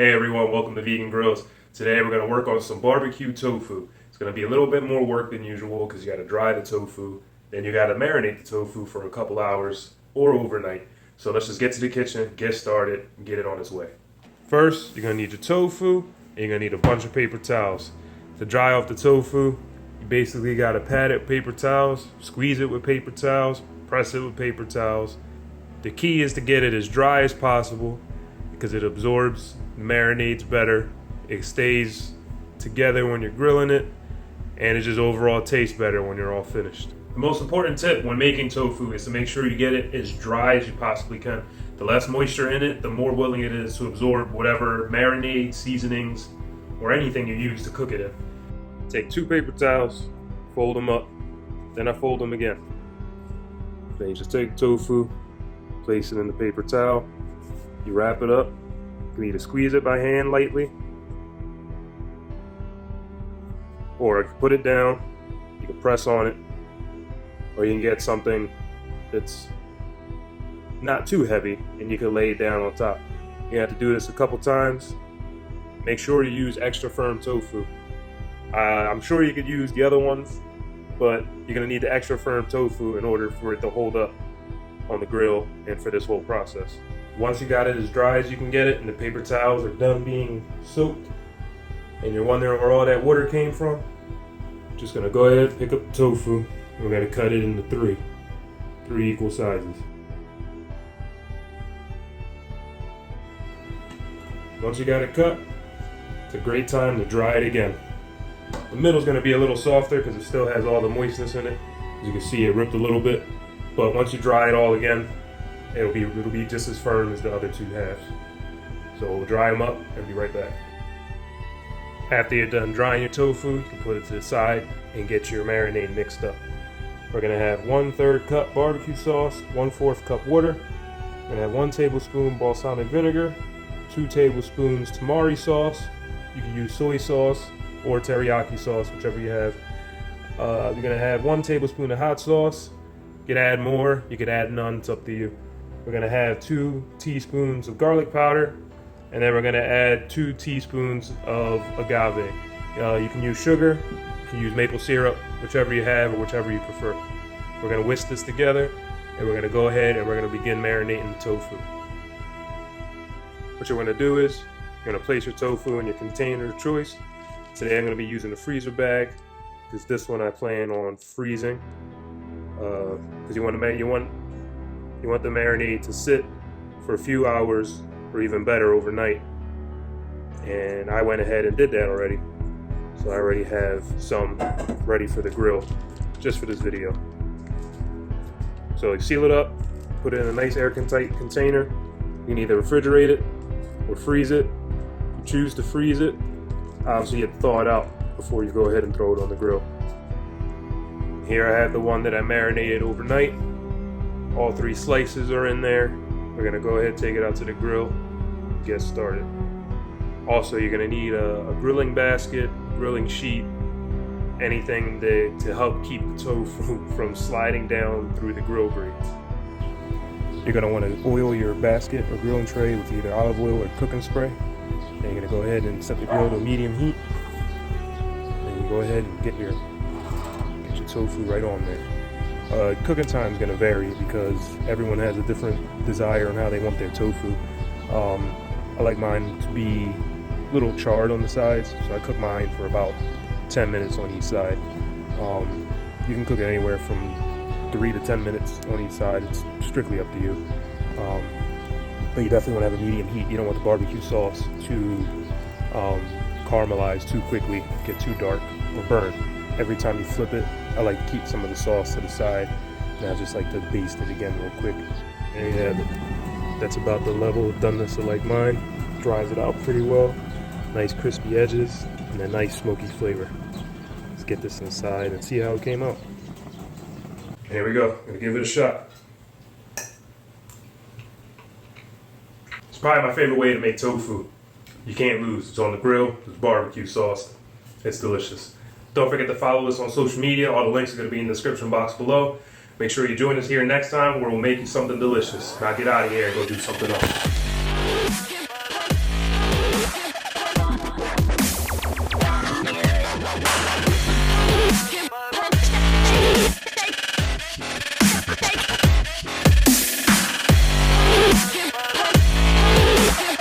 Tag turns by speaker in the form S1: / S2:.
S1: Hey everyone, welcome to Vegan Grills. Today we're going to work on some barbecue tofu. It's going to be a little bit more work than usual because you got to dry the tofu, then you got to marinate the tofu for a couple hours or overnight. So let's just get to the kitchen, get started, and get it on its way. First, you're going to need your tofu, and you're going to need a bunch of paper towels. To dry off the tofu, you basically got to pat it with paper towels, squeeze it with paper towels, press it with paper towels. The key is to get it as dry as possible because it absorbs, marinates better, it stays together when you're grilling it, and it just overall tastes better when you're all finished. The most important tip when making tofu is to make sure you get it as dry as you possibly can. The less moisture in it, the more willing it is to absorb whatever marinade, seasonings, or anything you use to cook it in. Take 2 paper towels, fold them up, then I fold them again. Then you just take tofu, place it in the paper towel, you wrap it up. You can either squeeze it by hand lightly, or if you put it down, you can press on it, or you can get something that's not too heavy and you can lay it down on top. You have to do this a couple times. Make sure you use extra firm tofu. I'm sure you could use the other ones, but you're going to need the extra firm tofu in order for it to hold up on the grill and for this whole process. Once you got it as dry as you can get it and the paper towels are done being soaked and you're wondering where all that water came from, just going to go ahead, pick up the tofu, and we're going to cut it into three equal sizes. Once you got it cut, it's a great time to dry it again. The middle's going to be a little softer because it still has all the moistness in it. As you can see, it ripped a little bit, but once you dry it all again, it'll be just as firm as the other 2 halves. So we'll dry them up and be right back. After you're done drying your tofu, you can put it to the side and get your marinade mixed up. We're gonna have 1/3 cup barbecue sauce, 1/4 cup water. We're gonna have 1 tablespoon balsamic vinegar, 2 tablespoons tamari sauce. You can use soy sauce or teriyaki sauce, whichever you have. You're gonna have 1 tablespoon of hot sauce. You could add more, you could add none, it's up to you. We're gonna have 2 teaspoons of garlic powder, and then we're gonna add 2 teaspoons of agave. You can use sugar, you can use maple syrup, whichever you have or whichever you prefer. We're gonna whisk this together, and we're gonna go ahead and we're gonna begin marinating the tofu. What you're gonna do is, you're gonna place your tofu in your container of choice. Today I'm gonna be using a freezer bag, because this one I plan on freezing. Because you want the marinade to sit for a few hours or even better overnight. And I went ahead and did that already. So I already have some ready for the grill just for this video. So you seal it up, put it in a nice airtight container. You can either refrigerate it or freeze it. If you choose to freeze it, obviously you have to thaw it out before you go ahead and throw it on the grill. Here I have the one that I marinated overnight. All 3 slices are in there. We're gonna go ahead and take it out to the grill and get started. Also, you're gonna need a grilling basket, grilling sheet, anything to help keep the tofu from sliding down through the grill grates. You're gonna wanna oil your basket or grilling tray with either olive oil or cooking spray. Then you're gonna go ahead and set the grill to medium heat. Then you go ahead and get your tofu right on there. Cooking time is going to vary because everyone has a different desire on how they want their tofu. I like mine to be a little charred on the sides, so I cook mine for about 10 minutes on each side. You can cook it anywhere from 3 to 10 minutes on each side. It's strictly up to you. But you definitely want to have a medium heat. You don't want the barbecue sauce to caramelize too quickly, get too dark, or burn. Every time you flip it, I like to keep some of the sauce to the side, and I just like to baste it again real quick. There you have it. That's about the level of doneness I like mine. Dries it out pretty well. Nice crispy edges, and a nice smoky flavor. Let's get this inside and see how it came out. Here we go. Gonna give it a shot. It's probably my favorite way to make tofu. You can't lose. It's on the grill. It's barbecue sauce. It's delicious. Don't forget to follow us on social media. All the links are going to be in the description box below. Make sure you join us here next time where we'll make you something delicious. Now get out of here and go do something else.